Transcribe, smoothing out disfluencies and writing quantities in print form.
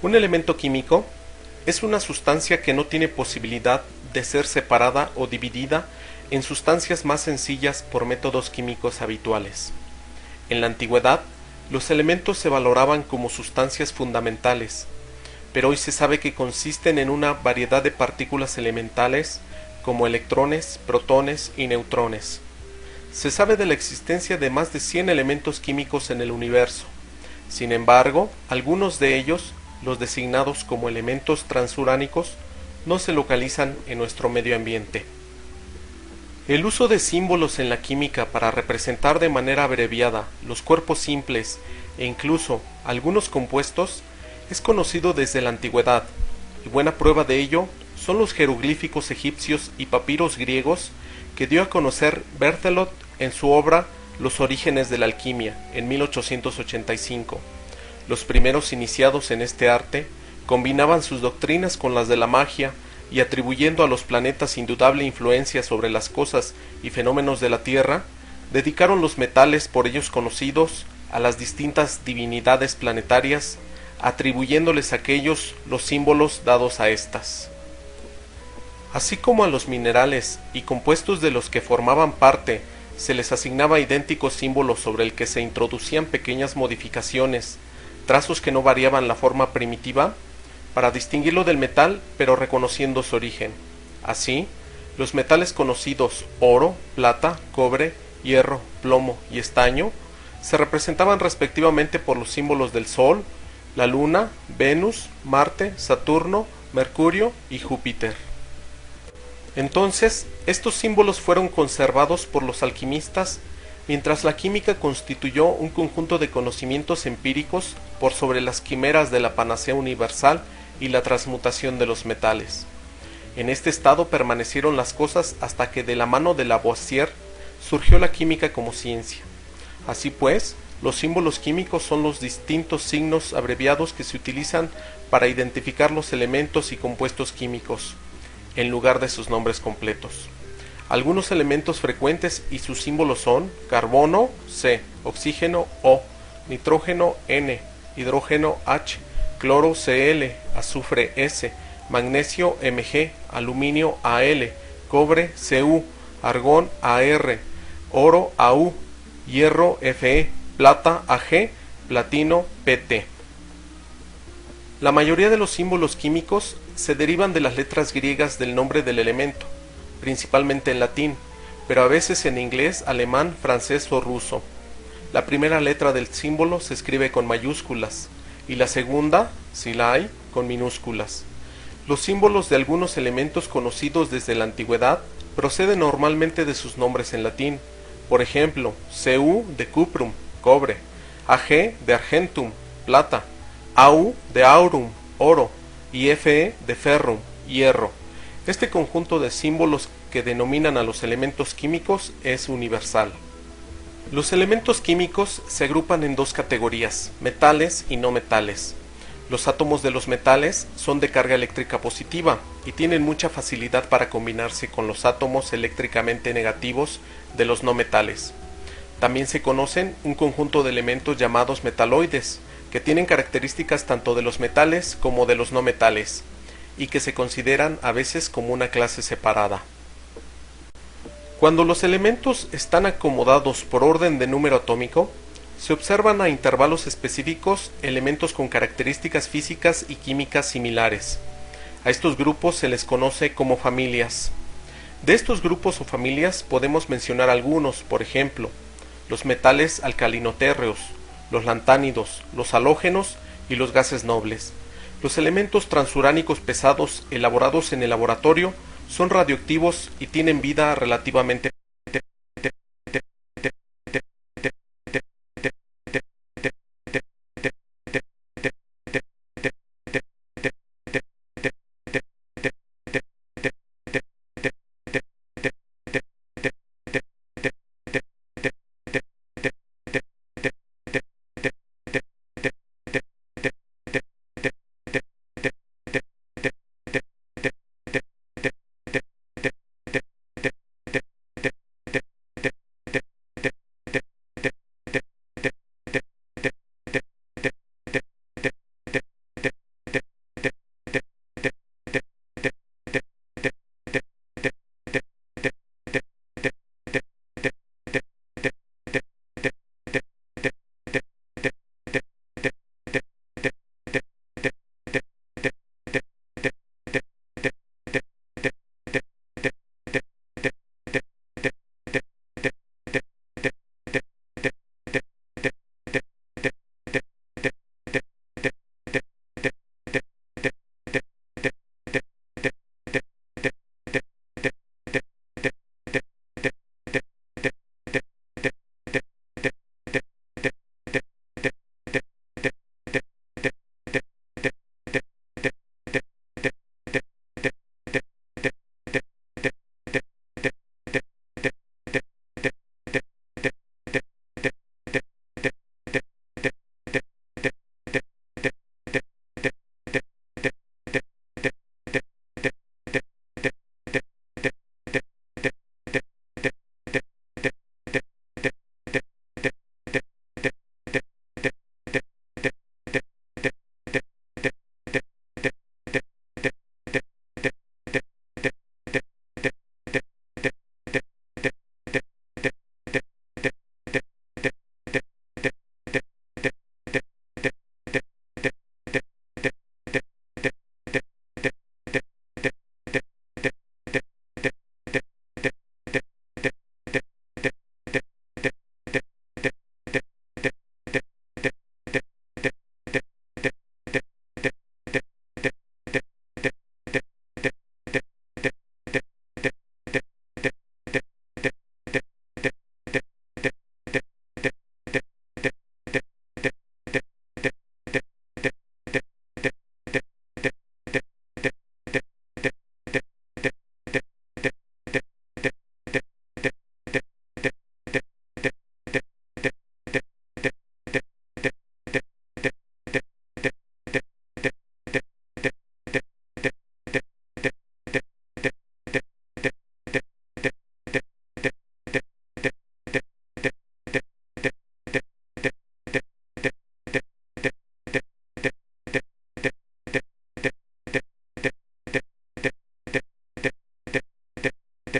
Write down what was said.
Un elemento químico es una sustancia que no tiene posibilidad de ser separada o dividida en sustancias más sencillas por métodos químicos habituales. En la antigüedad, los elementos se valoraban como sustancias fundamentales, pero hoy se sabe que consisten en una variedad de partículas elementales como electrones, protones y neutrones. Se sabe de la existencia de más de 100 elementos químicos en el universo. Sin embargo, algunos de ellos, los designados como elementos transuránicos, no se localizan en nuestro medio ambiente. El uso de símbolos en la química para representar de manera abreviada los cuerpos simples e incluso algunos compuestos es conocido desde la antigüedad, y buena prueba de ello son los jeroglíficos egipcios y papiros griegos que dio a conocer Berthelot en su obra Los orígenes de la alquimia en 1885. Los primeros iniciados en este arte combinaban sus doctrinas con las de la magia y atribuyendo a los planetas indudable influencia sobre las cosas y fenómenos de la Tierra, dedicaron los metales por ellos conocidos a las distintas divinidades planetarias, atribuyéndoles a aquellos los símbolos dados a éstas. Así como a los minerales y compuestos de los que formaban parte se les asignaba idénticos símbolos sobre el que se introducían pequeñas modificaciones, trazos que no variaban la forma primitiva, para distinguirlo del metal pero reconociendo su origen. Así, los metales conocidos oro, plata, cobre, hierro, plomo y estaño se representaban respectivamente por los símbolos del Sol, la Luna, Venus, Marte, Saturno, Mercurio y Júpiter. Entonces, estos símbolos fueron conservados por los alquimistas, mientras la química constituyó un conjunto de conocimientos empíricos por sobre las quimeras de la panacea universal y la transmutación de los metales. En este estado permanecieron las cosas hasta que de la mano de Lavoisier surgió la química como ciencia. Así pues, los símbolos químicos son los distintos signos abreviados que se utilizan para identificar los elementos y compuestos químicos, en lugar de sus nombres completos. Algunos elementos frecuentes y sus símbolos son carbono C, oxígeno O, nitrógeno N, hidrógeno H, cloro Cl, azufre S, magnesio Mg, aluminio Al, cobre Cu, argón Ar, oro Au, hierro Fe, plata Ag, platino Pt. La mayoría de los símbolos químicos se derivan de las letras griegas del nombre del elemento, principalmente en latín, pero a veces en inglés, alemán, francés o ruso. La primera letra del símbolo se escribe con mayúsculas y la segunda, si la hay, con minúsculas. Los símbolos de algunos elementos conocidos desde la antigüedad proceden normalmente de sus nombres en latín. Por ejemplo, Cu de cuprum, cobre, Ag de argentum, plata, Au de aurum, oro, y Fe de ferrum, hierro. Este conjunto de símbolos que denominan a los elementos químicos es universal. Los elementos químicos se agrupan en dos categorías, metales y no metales. Los átomos de los metales son de carga eléctrica positiva y tienen mucha facilidad para combinarse con los átomos eléctricamente negativos de los no metales. También se conocen un conjunto de elementos llamados metaloides, que tienen características tanto de los metales como de los no metales, y que se consideran a veces como una clase separada. Cuando los elementos están acomodados por orden de número atómico, se observan a intervalos específicos elementos con características físicas y químicas similares. A estos grupos se les conoce como familias. De estos grupos o familias podemos mencionar algunos, por ejemplo, los metales alcalinotérreos, los lantánidos, los halógenos y los gases nobles. Los elementos transuránicos pesados elaborados en el laboratorio son radioactivos y tienen vida relativamente